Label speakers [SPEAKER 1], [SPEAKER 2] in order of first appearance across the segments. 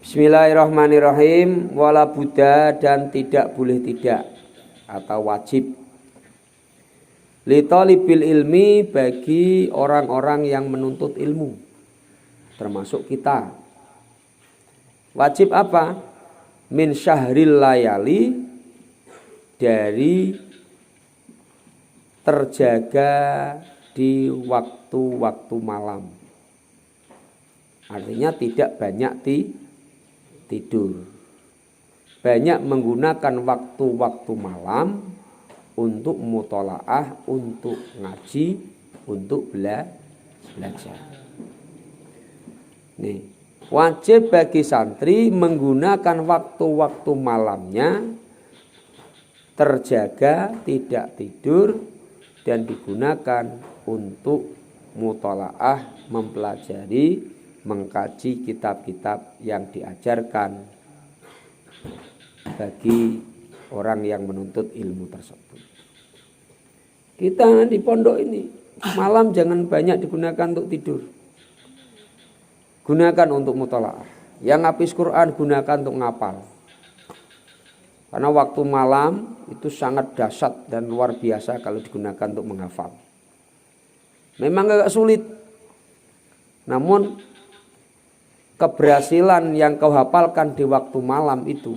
[SPEAKER 1] Bismillahirrahmanirrahim. Wala Buddha, dan tidak boleh tidak atau wajib. Li talibil ilmi, bagi orang-orang yang menuntut ilmu, termasuk kita. Wajib apa? Min syahril layali, dari terjaga di waktu-waktu malam. Artinya tidak banyak tidur. Banyak menggunakan waktu-waktu malam untuk mutolaah, untuk ngaji, untuk belajar. Nih, wajib bagi santri menggunakan waktu-waktu malamnya terjaga, tidak tidur, dan digunakan untuk mutolaah, mempelajari, mengkaji kitab-kitab yang diajarkan bagi orang yang menuntut ilmu tersebut. Kita di pondok ini malam jangan banyak digunakan untuk tidur, gunakan untuk mutolaah. Yang habis Quran gunakan untuk ngapal, karena waktu malam itu sangat dahsyat dan luar biasa kalau digunakan untuk menghafal. Memang agak sulit, namun keberhasilan yang kau hafalkan di waktu malam itu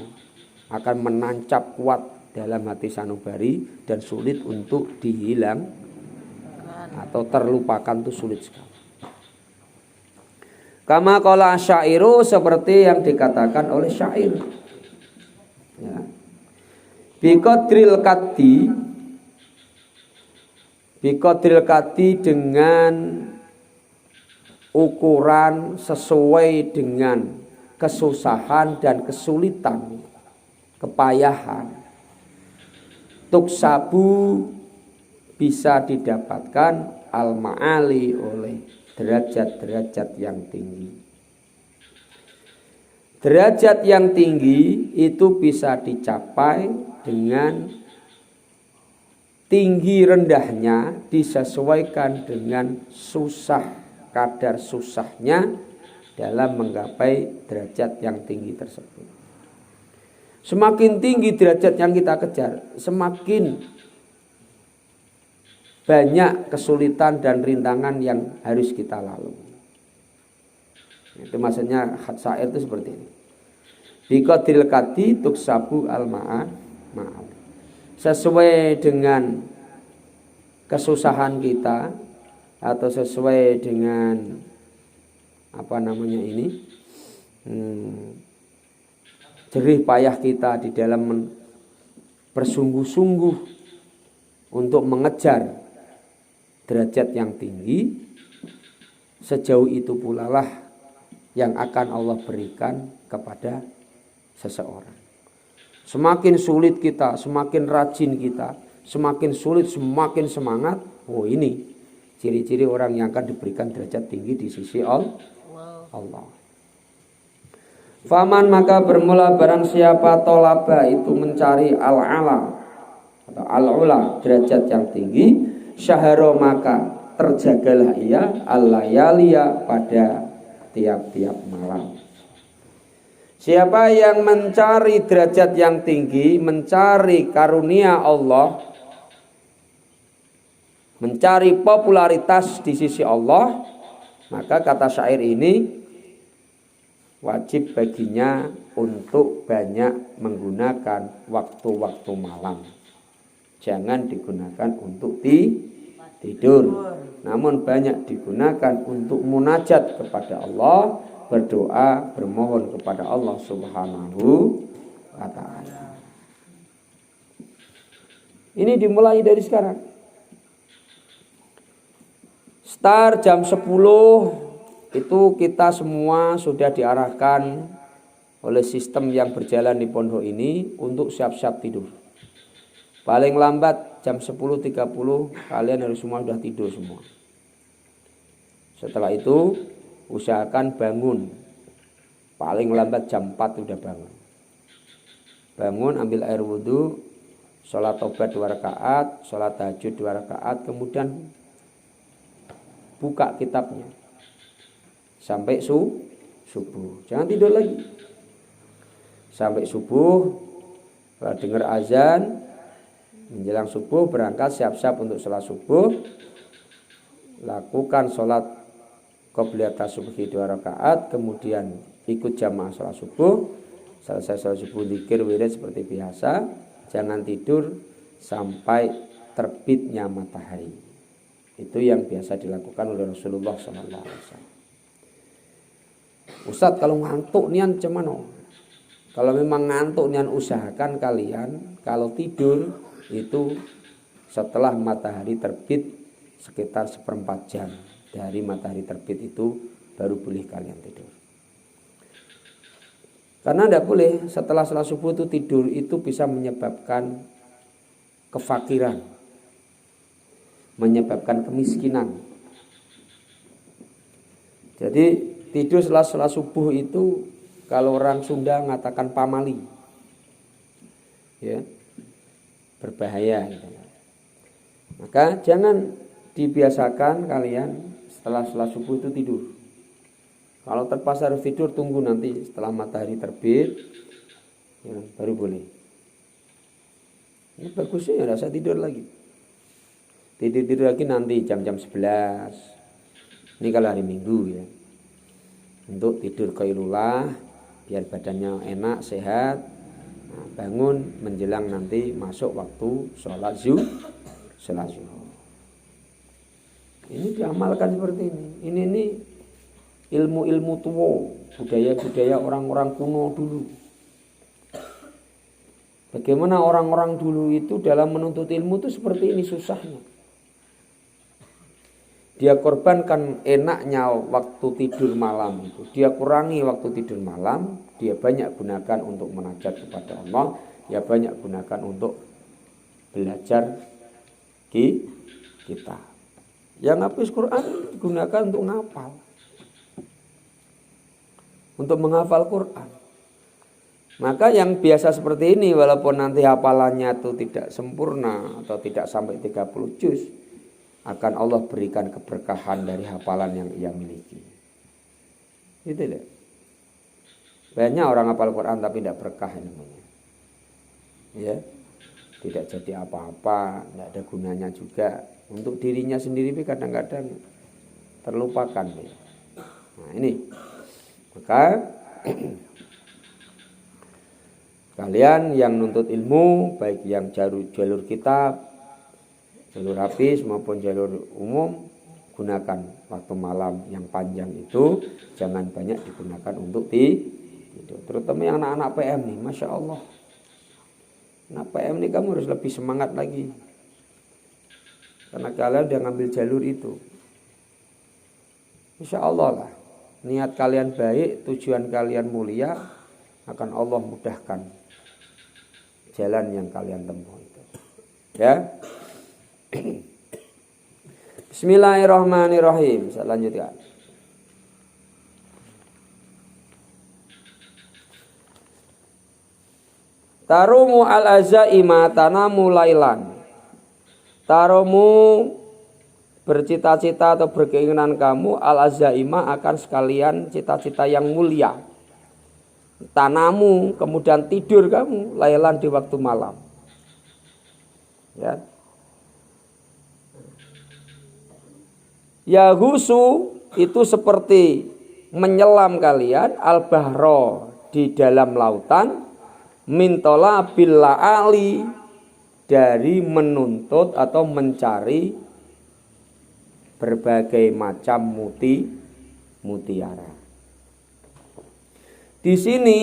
[SPEAKER 1] akan menancap kuat dalam hati sanubari dan sulit untuk dihilang atau terlupakan, itu sulit sekali. Kama qala syairu, seperti yang dikatakan oleh syair. Ya. Biqadril kati dengan ukuran sesuai dengan kesusahan dan kesulitan, kepayahan. Tuksabu, bisa didapatkan al-ma'ali, oleh derajat-derajat yang tinggi. Derajat yang tinggi itu bisa dicapai dengan tinggi rendahnya disesuaikan dengan susah, kadar susahnya dalam menggapai derajat yang tinggi tersebut. Semakin tinggi derajat yang kita kejar, semakin banyak kesulitan dan rintangan yang harus kita lalui. Itu maksudnya syair itu seperti ini. Biqadril kati tuksabu al-ma'al, sesuai dengan kesusahan kita atau sesuai dengan jerih payah kita di dalam bersungguh-sungguh untuk mengejar derajat yang tinggi, sejauh itu pula lah yang akan Allah berikan kepada seseorang. Semakin sulit kita, semakin rajin kita, semakin sulit, semakin semangat. Oh, ini ciri-ciri orang yang akan diberikan derajat tinggi di sisi Allah. Faman, maka bermula barang siapa tolaba, itu mencari al-ala atau al-ula, derajat yang tinggi, syaharo, maka terjagalah ia al-layaliya, pada tiap-tiap malam. Siapa yang mencari derajat yang tinggi, mencari karunia Allah, mencari popularitas di sisi Allah, maka kata syair ini wajib baginya untuk banyak menggunakan waktu-waktu malam. Jangan digunakan untuk tidur, namun banyak digunakan untuk munajat kepada Allah, berdoa, bermohon kepada Allah Subhanahu wa ta'ala. Ini dimulai dari sekarang. Start jam 10 itu kita semua sudah diarahkan oleh sistem yang berjalan di pondok ini untuk siap-siap tidur. Paling lambat jam 10.30 kalian harus semua sudah tidur semua. Setelah itu usahakan bangun. Paling lambat jam 4 sudah bangun. Bangun, ambil air wudhu, sholat tobat 2 rakaat, sholat tahajud 2 rakaat, kemudian buka kitabnya sampai subuh. Jangan tidur lagi. sampai subuh. Kalau dengar azan menjelang subuh berangkat siap-siap untuk sholat subuh. Lakukan sholat qobliyah subuhi 2 rakaat, kemudian ikut jamaah sholat subuh. Selesai sholat subuh zikir wirid seperti biasa. Jangan tidur sampai terbitnya matahari. Itu yang biasa dilakukan oleh Rasulullah SAW. Ustadz, kalau ngantuk nian cuman kalau memang ngantuk nian usahakan kalian kalau tidur itu setelah matahari terbit sekitar 1/4 jam dari matahari terbit itu baru boleh kalian tidur. Karena tidak boleh setelah sholat subuh itu tidur, itu bisa menyebabkan kefakiran, menyebabkan kemiskinan. Jadi tidur setelah sholat subuh itu kalau orang Sunda mengatakan pamali, ya, berbahaya gitu. Maka jangan dibiasakan kalian setelah sholat subuh itu tidur. Kalau terpaksa harus tidur, tunggu nanti setelah matahari terbit, ya, baru boleh. Ini bagusnya ya rasa tidur lagi. Tidur lagi nanti jam-jam 11. Ini kalau hari Minggu ya. Untuk tidur qailulah biar badannya enak, sehat. Nah, bangun menjelang nanti masuk waktu sholat zuhur. Ini diamalkan seperti ini. Ini ilmu-ilmu tua, budaya-budaya orang-orang kuno dulu. Bagaimana orang-orang dulu itu dalam menuntut ilmu itu seperti ini susahnya. Dia korbankan enaknya waktu tidur malam itu. Dia kurangi waktu tidur malam. Dia banyak gunakan untuk munajat kepada Allah. Dia banyak gunakan untuk belajar kita. Yang hafal Quran digunakan untuk ngapal. Untuk menghafal Quran. Maka yang biasa seperti ini walaupun nanti hafalannya itu tidak sempurna atau tidak sampai 30 juz, akan Allah berikan keberkahan dari hafalan yang ia miliki. Gitu deh. Banyak orang hafal Quran tapi tidak berkah namanya. Ya. Tidak jadi apa-apa, tidak ada gunanya juga. Untuk dirinya sendiri kadang-kadang terlupakan. Ya. Nah, ini. Maka kalian yang nuntut ilmu, baik yang jalur kitab, jalur hafiz maupun jalur umum, gunakan waktu malam yang panjang itu, jangan banyak digunakan untuk tidur. Terutama yang anak-anak PM nih, Masya Allah. Anak PM nih kamu harus lebih semangat lagi. Karena kalian udah ngambil jalur itu. Insya Allah lah. Niat kalian baik, tujuan kalian mulia, akan Allah mudahkan jalan yang kalian tempuh itu. Ya. Bismillahirrahmanirrahim. Saya lanjutkan. Tarumu al-azaima tanamu lailan. Tarumu bercita-cita atau berkeinginan kamu al-azaima akan sekalian cita-cita yang mulia. Tanamu kemudian tidur kamu lailan di waktu malam. Ya. Yahusu itu seperti menyelam kalian al-bahro di dalam lautan mintola billa ali dari menuntut atau mencari berbagai macam mutiara. Di sini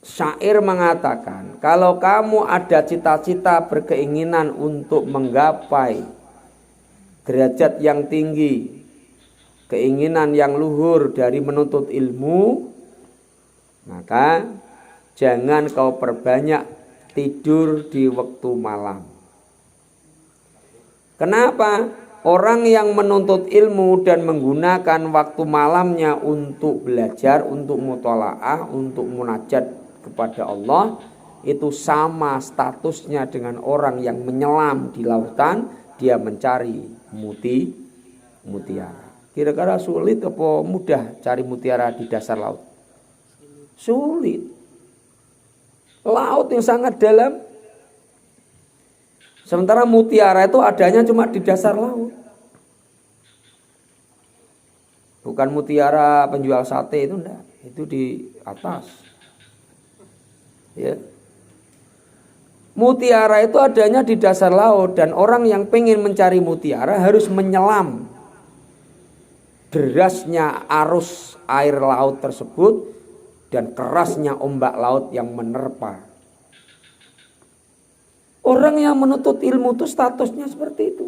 [SPEAKER 1] syair mengatakan kalau kamu ada cita-cita berkeinginan untuk menggapai derajat yang tinggi, keinginan yang luhur dari menuntut ilmu, maka jangan kau perbanyak tidur di waktu malam. Kenapa? Orang yang menuntut ilmu dan menggunakan waktu malamnya untuk belajar, untuk mutalaah, untuk munajat kepada Allah, itu sama statusnya dengan orang yang menyelam di lautan, dia mencari mutiara. Kira-kira sulit apa mudah cari mutiara di dasar laut? Sulit. Laut yang sangat dalam. Sementara mutiara itu adanya cuma di dasar laut. Bukan mutiara penjual sate itu enggak, itu di atas. Ya. Mutiara itu adanya di dasar laut dan orang yang pengen mencari mutiara harus menyelam derasnya arus air laut tersebut dan kerasnya ombak laut yang menerpa. Orang yang menuntut ilmu itu statusnya seperti itu.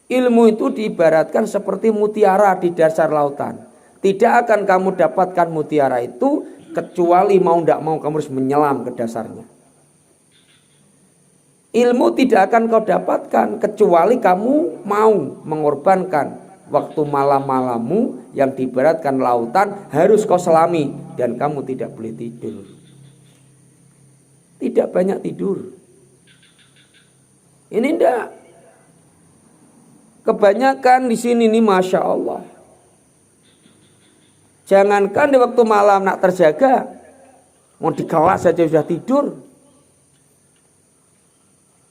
[SPEAKER 1] Ilmu itu diibaratkan seperti mutiara di dasar lautan. Tidak akan kamu dapatkan mutiara itu kecuali mau tidak mau kamu harus menyelam ke dasarnya. Ilmu tidak akan kau dapatkan kecuali kamu mau mengorbankan waktu malam-malammu yang diibaratkan lautan harus kau selami dan kamu tidak boleh tidur. Tidak banyak tidur. Ini enggak. Kebanyakan di sini nih Masya Allah. Jangankan di waktu malam nak terjaga, mau di kelas saja sudah tidur.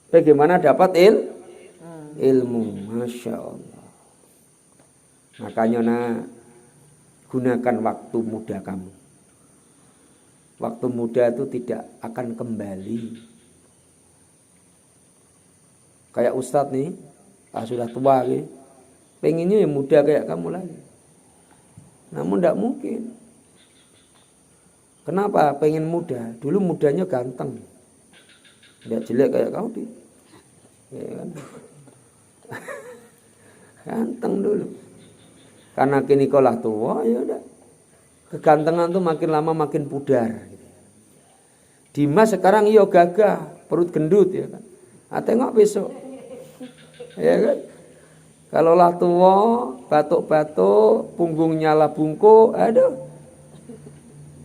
[SPEAKER 1] Bagaimana dapat ilmu? Masya Allah. Makanya gunakan waktu muda kamu. Waktu muda itu tidak akan kembali. Kayak Ustadz nih, sudah tua nih, pengennya ya muda kayak kamu lagi. Namun tidak mungkin. Kenapa pengen muda? Dulu mudanya ganteng. Tidak jelek kayak kau di. Ya kan? Ganteng dulu. Karena kini kau lah tua, ya udah. Kegantengan tuh makin lama makin pudar. Dimas sekarang iyo gagah, perut gendut ya kan. Tengok besok. Ya kan? Kalau lah tua, batuk-batuk, punggungnya lah bungkuk, aduh.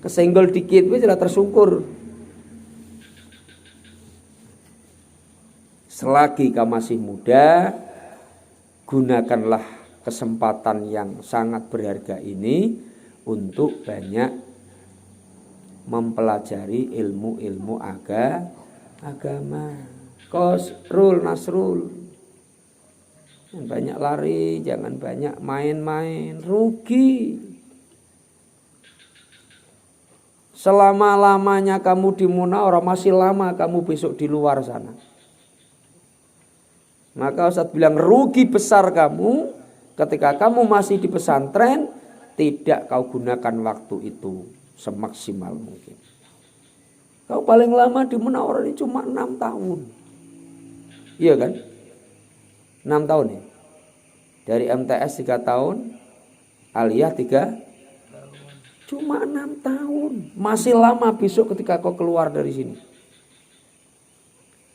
[SPEAKER 1] Kesenggol dikit wis sudah tersungkur. Selagi kau masih muda, gunakanlah kesempatan yang sangat berharga ini untuk banyak mempelajari ilmu-ilmu agama. Kosrul Nasrul. Banyak lari, jangan banyak main-main, rugi. Selama-lamanya kamu di Munawarah, masih lama kamu besok di luar sana. Maka Ustaz bilang rugi besar kamu ketika kamu masih di pesantren, tidak kau gunakan waktu itu semaksimal mungkin. Kau paling lama di Munawarah ini cuma 6 tahun. Iya kan? 6 tahun ya. Dari MTS 3 tahun, Aliyah 3, cuma 6 tahun. Masih lama besok ketika kau keluar dari sini.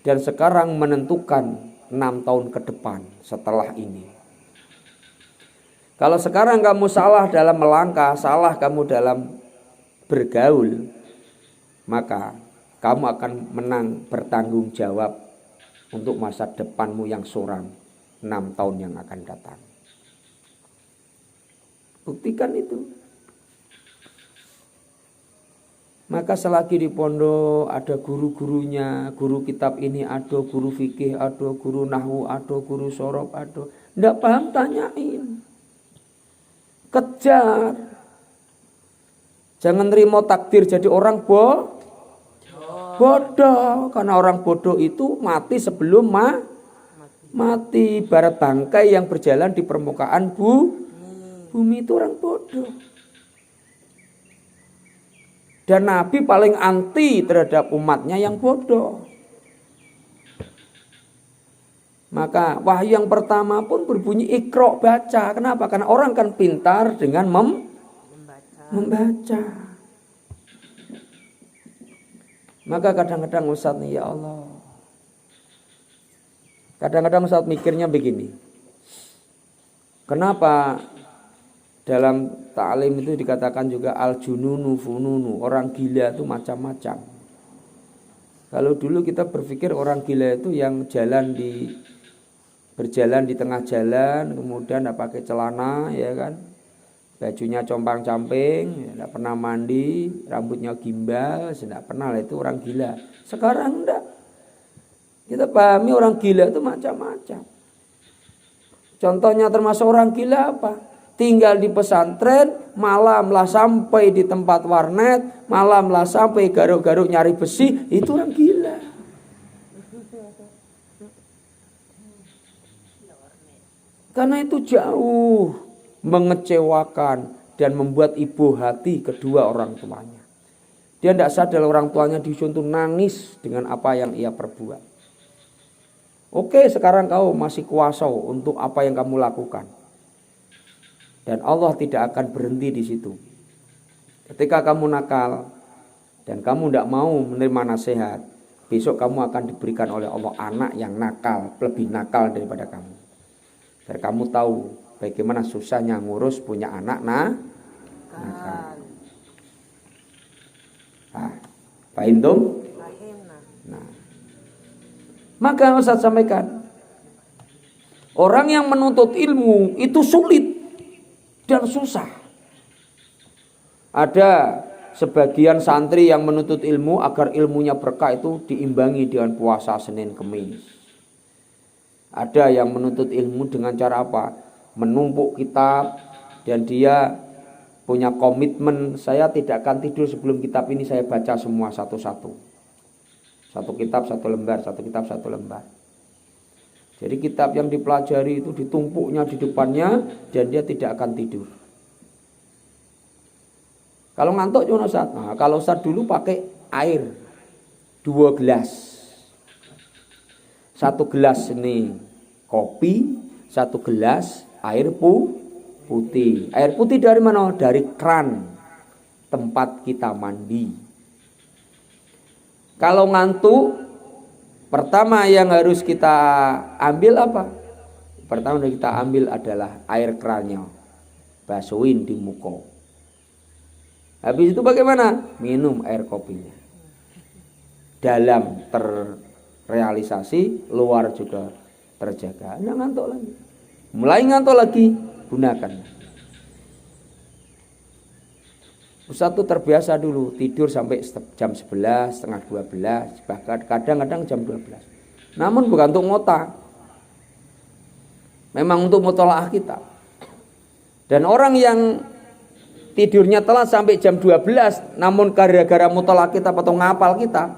[SPEAKER 1] Dan sekarang menentukan 6 tahun ke depan setelah ini. Kalau sekarang kamu salah dalam melangkah, salah kamu dalam bergaul, maka kamu akan bertanggung jawab untuk masa depanmu yang suram 6 tahun yang akan datang. Buktikan itu. Maka selagi di pondok ada guru-gurunya, guru kitab ini ada, guru fikih ada, guru nahwu ada, guru sorof ada, ndak paham tanyain. Kejar. Jangan terima takdir jadi orang bodoh. Karena orang bodoh itu mati sebelum mati. Ibarat bangkai yang berjalan di permukaan bumi itu orang bodoh. Dan Nabi paling anti terhadap umatnya yang bodoh. Maka wahyu yang pertama pun berbunyi Iqra, baca. Kenapa? Karena orang kan pintar dengan membaca. Maka kadang-kadang Ustaz nih, ya Allah. Kadang-kadang Ustaz mikirnya begini. Kenapa dalam ta'lim itu dikatakan juga al-jununu fununu, orang gila itu macam-macam. Kalau dulu kita berpikir orang gila itu yang berjalan di tengah jalan, kemudian tidak pakai celana, ya kan, bajunya compang-camping, tidak pernah mandi, rambutnya gimbal, tidak pernah, itu orang gila. Sekarang enggak. Kita pahami orang gila itu macam-macam. Contohnya termasuk orang gila apa? Tinggal di pesantren, malamlah sampai di tempat warnet, malamlah sampai garuk-garuk nyari besi, itu orang gila. Karena itu jauh mengecewakan dan membuat ibu hati kedua orang tuanya. Dia tidak sadar orang tuanya disuruh nangis dengan apa yang ia perbuat. Oke, sekarang kau masih kuasa untuk apa yang kamu lakukan. Dan Allah tidak akan berhenti di situ. Ketika kamu nakal dan kamu tidak mau menerima nasihat, besok kamu akan diberikan oleh Allah anak yang nakal, lebih nakal daripada kamu. Dan kamu tahu bagaimana susahnya ngurus punya anak nakal. Paham dong? Nah, maka Ustaz sampaikan, orang yang menuntut ilmu itu sulit dan susah. Ada sebagian santri yang menuntut ilmu agar ilmunya berkah itu diimbangi dengan puasa Senin Kemis. Ada yang menuntut ilmu dengan cara apa? Menumpuk kitab dan dia punya komitmen, saya tidak akan tidur sebelum kitab ini saya baca semua satu-satu. Satu kitab satu lembar, satu kitab satu lembar. Jadi kitab yang dipelajari itu ditumpuknya di depannya dan dia tidak akan tidur. Kalau ngantuk cuma Ustaz. Nah, kalau Ustaz dulu pakai air 2 gelas. 1 gelas ini kopi, 1 gelas air putih. Air putih dari mana? Dari keran tempat kita mandi. Kalau ngantuk, pertama yang harus kita ambil apa? Pertama yang kita ambil adalah air kerannya. Basuhin di muka. Habis itu bagaimana? Minum air kopinya. Dalam terrealisasi, luar juga terjaga. Nggak ngantuk lagi. Mulai ngantuk lagi, gunakan. Ustaz itu terbiasa dulu tidur sampai jam 11, setengah 12, bahkan kadang-kadang jam 12. Namun bukan untuk ngotak. Memang untuk mutolaah kita. Dan orang yang tidurnya telat sampai jam 12, namun gara-gara mutolaah kita atau ngapal kita,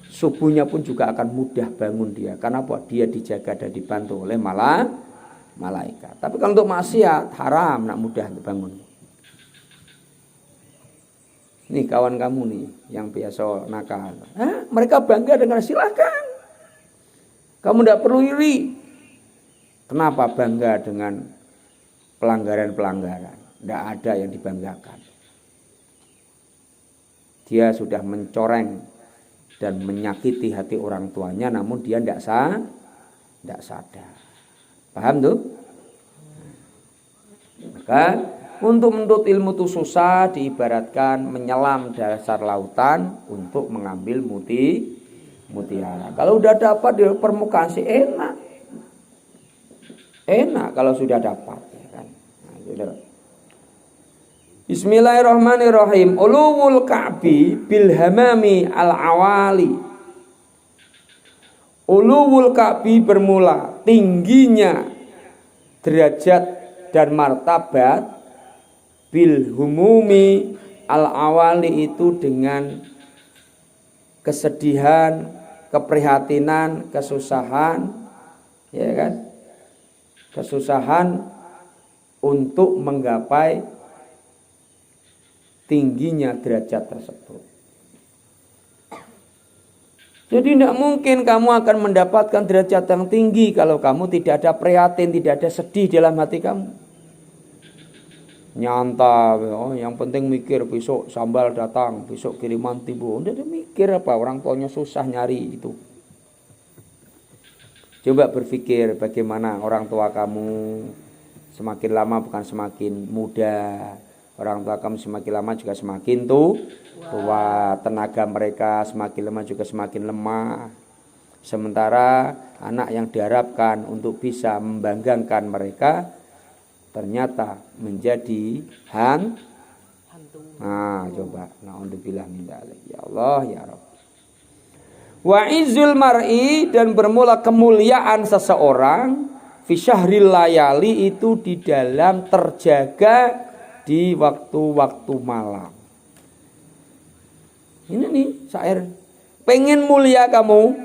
[SPEAKER 1] subuhnya pun juga akan mudah bangun dia. Karena apa? Dia dijaga dan dibantu oleh malaikat. Tapi kalau untuk maksiat haram nak mudah untuk bangun. Nih kawan kamu nih yang biasa nakal. Mereka bangga dengan silakan. Kamu tidak perlu iri. Kenapa bangga dengan pelanggaran-pelanggaran? Tidak ada yang dibanggakan. Dia sudah mencoreng dan menyakiti hati orang tuanya, namun dia tidak sadar. Paham tuh? Maka untuk menuntut ilmu itu susah, diibaratkan menyelam dasar lautan untuk mengambil mutiara. Kalau udah dapat di permukaan sih enak. Enak kalau sudah dapat, ya kan? Nah, Bismillahirrahmanirrahim. Ulul Ka'bi bil hamami al awali. Ulul Ka'bi bermula tingginya derajat dan martabat bil humumi al awali itu dengan kesedihan, keprihatinan, kesusahan, ya kan? Kesusahan untuk menggapai tingginya derajat tersebut. Jadi tidak mungkin kamu akan mendapatkan derajat yang tinggi kalau kamu tidak ada prihatin, tidak ada sedih dalam hati kamu. Nyanta, oh, yang penting mikir besok sambal datang, besok kiriman tiba. Udah mikir apa, orang tuanya susah nyari itu. Coba berpikir bagaimana orang tua kamu semakin lama bukan semakin muda. Orang tua kamu semakin lama juga semakin tua. Tenaga mereka semakin lama juga semakin lemah. Sementara anak yang diharapkan untuk bisa membanggakan mereka ternyata menjadi hantu.
[SPEAKER 2] Nah,
[SPEAKER 1] coba naudzubillah min dzalik. Ya Allah ya Rabb. Wa izzul mar'i, dan bermula kemuliaan seseorang fi syahril layali, itu di dalam terjaga di waktu-waktu malam. Ini nih syair. Pengen mulia kamu,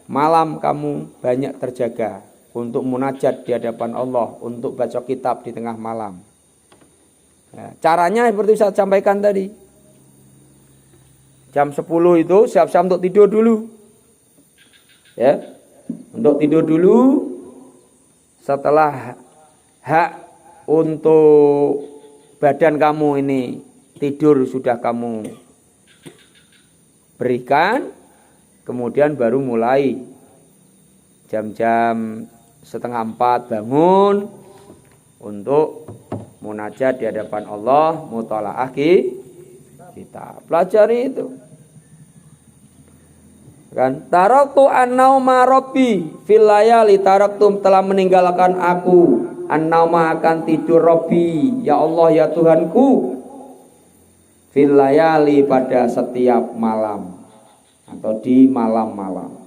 [SPEAKER 1] malam kamu banyak terjaga untuk munajat di hadapan Allah, untuk baca kitab di tengah malam. Ya, caranya seperti saya sampaikan tadi. Jam 10 itu siap-siap untuk tidur dulu. Ya. Untuk tidur dulu. Setelah hak untuk badan kamu ini tidur sudah kamu berikan, kemudian baru mulai jam-jam 3:30 bangun untuk munajat di hadapan Allah, mutalaah kita pelajari itu. Kan taraktu an-nauma rabbi fil layali, taraktum telah meninggalkan aku an-nauma akan tidur rabbi, ya Allah ya Tuhanku, fil layali pada setiap malam atau di malam-malam.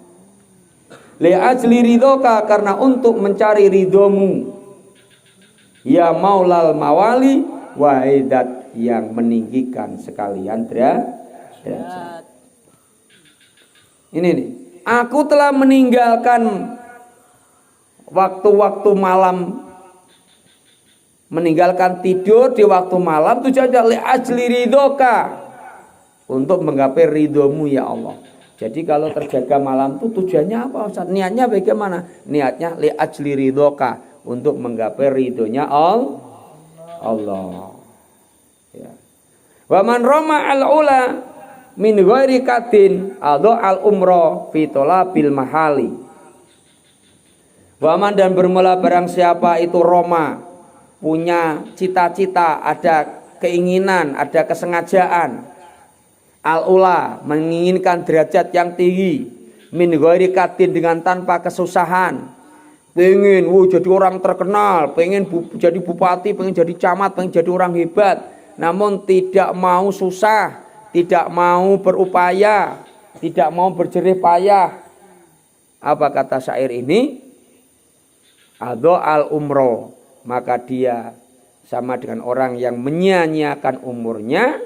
[SPEAKER 1] Li ajli ridhoka, karena untuk mencari ridhomu, ya maulal mawali, wahidat yang meninggikan sekalian derajat. Ini nih, aku telah meninggalkan waktu-waktu malam, meninggalkan tidur di waktu malam tujuannya li ajli ridhoka, untuk menggapai ridhomu ya Allah. Jadi kalau terjaga malam itu tujuannya apa Ustaz? Niatnya bagaimana? Niatnya li ajli ridhoka, untuk menggapai ridhonya Allah. Ya. Wa man rama al-ula min ghairi kadin adha al-umra fi talabil mahali. Wa man, dan bermula barang siapa itu roma, punya cita-cita, ada keinginan, ada kesengajaan, al-ula, menginginkan derajat yang tinggi, min ghairi kadin, dengan tanpa kesusahan, pengen jadi orang terkenal, pengen jadi bupati, pengen jadi camat, pengen jadi orang hebat, namun tidak mau susah, tidak mau berupaya, tidak mau berjerih payah. Apa kata syair ini? Adha al-umro, maka dia sama dengan orang yang menyia-nyiakan umurnya,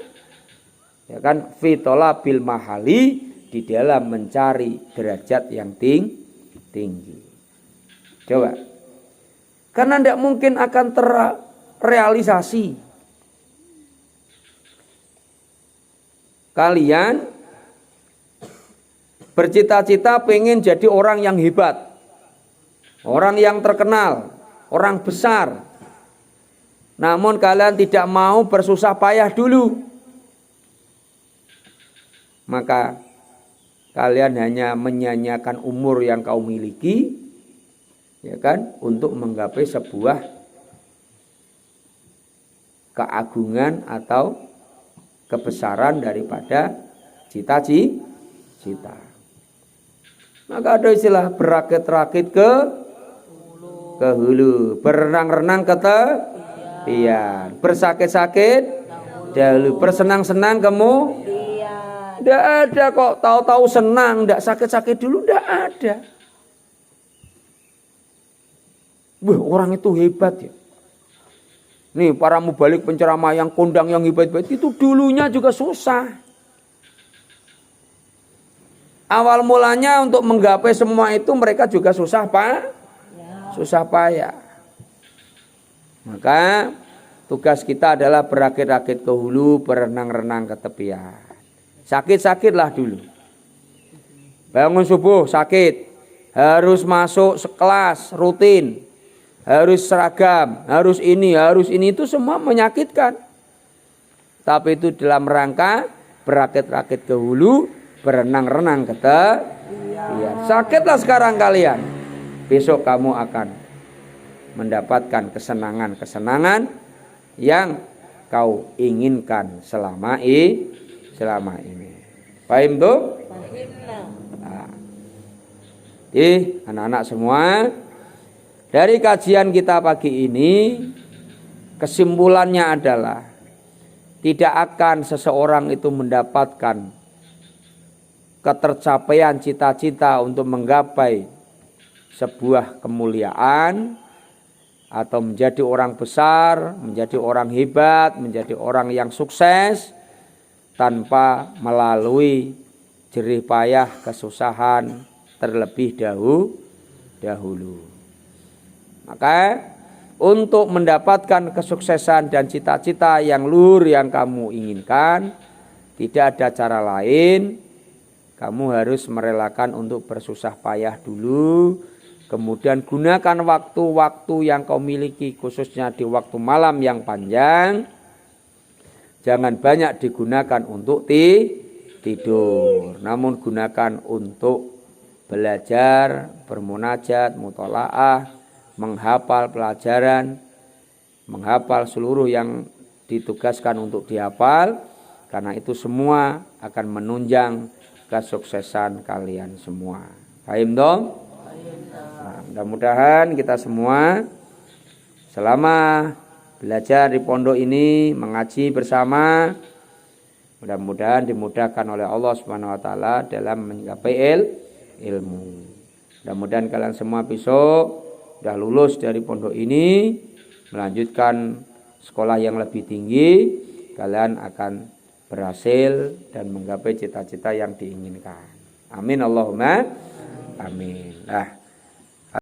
[SPEAKER 1] ya kan, fitola bil mahali, di dalam mencari derajat yang tinggi. Coba, karena tidak mungkin akan terrealisasi. Kalian bercita-cita pengen jadi orang yang hebat, orang yang terkenal, orang besar, namun kalian tidak mau bersusah payah dulu, maka kalian hanya menyia-nyiakan umur yang kau miliki, ya kan, untuk menggapai sebuah keagungan atau kebesaran daripada cita-cita. Maka ada istilah berakit-rakit ke hulu, berenang-renang ke tepian, bersakit-sakit dahulu, bersenang-senang kemudian. Tidak ada kok tahu-tahu senang, tidak sakit-sakit dulu, tidak ada. Wah, orang itu hebat ya. Nih para mubalik penceramah yang kondang yang hebat-hebat itu dulunya juga susah. Awal mulanya untuk menggapai semua itu mereka juga susah susah payah. Maka tugas kita adalah berakit-rakit ke hulu, berenang-renang ke tepian. Sakit-sakitlah dulu. Bangun subuh sakit, harus masuk sekelas rutin, harus seragam, harus ini itu semua menyakitkan. Tapi itu dalam rangka berakit-rakit ke hulu, berenang-renang ke tepian. Sakitlah sekarang kalian, besok kamu akan mendapatkan kesenangan-kesenangan yang kau inginkan selama ini. Paham tuh? Nah. Anak-anak semua, dari kajian kita pagi ini kesimpulannya adalah tidak akan seseorang itu mendapatkan ketercapaian cita-cita untuk menggapai sebuah kemuliaan atau menjadi orang besar, menjadi orang hebat, menjadi orang yang sukses tanpa melalui jerih payah kesusahan terlebih dahulu. Maka untuk mendapatkan kesuksesan dan cita-cita yang luhur yang kamu inginkan, tidak ada cara lain. Kamu harus merelakan untuk bersusah payah dulu. Kemudian gunakan waktu-waktu yang kau miliki, khususnya di waktu malam yang panjang. Jangan banyak digunakan untuk tidur, namun gunakan untuk belajar, bermunajat, mutolaah, menghafal pelajaran, menghafal seluruh yang ditugaskan untuk dihafal, karena itu semua akan menunjang kesuksesan kalian semua. Paham dong? Nah, mudah-mudahan kita semua selama belajar di pondok ini, mengaji bersama, mudah-mudahan dimudahkan oleh Allah Subhanahu wa taala dalam menggapai ilmu. Mudah-mudahan kalian semua besok sudah lulus dari pondok ini, melanjutkan sekolah yang lebih tinggi, kalian akan berhasil dan menggapai cita-cita yang diinginkan. Amin Allahumma amin. Nah,